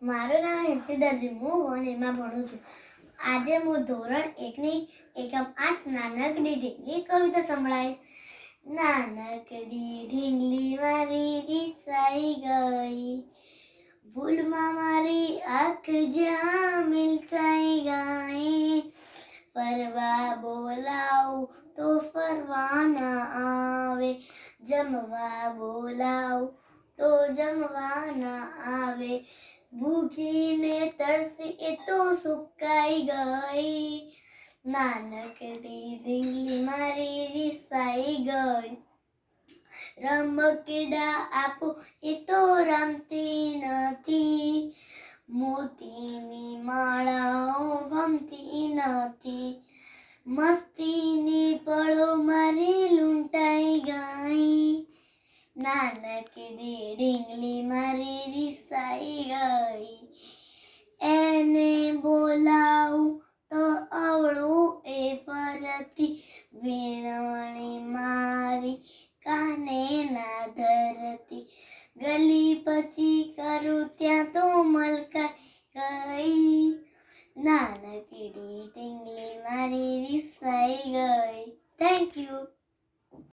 મારું નામ હેન્સી દરજી, હું વનમાં ભણું છું. આજે હું ધોરણ 1ની એકમ 8 નાનકડી ઢીંગલી કવિતા સંભળાવીશ. નાનકડી ઢીંગલી મારી રિસાઈ ગઈ, ભૂલમાં મારી આંખ જ્યાં મિલચાઈ ગઈ. ફરવા બોલાવું તો ફરવા ના આવે, જમવા બોલાવું તો જમવા ના આવે. ભૂખીને તરસી એ તો સુકાઈ ગઈ, નાનકડી ઢીંગલી મારી રિસાઈ ગઈ. રમકડા આપો એ તો રમતી નથી, મોતીની માળાઓ ગમતી નથી. મસ્તીની પળો મારી લૂંટાઈ ગઈ, નાનકડી ઢીંગલી મારી રિસાઈ ગઈ. એને બોલાવું તો અવળું એ ફરતી, વીણવણી મારી કાને ના ધરતી. ગલી પછી કરું ત્યાં તો મલકાઈ ગઈ, નાના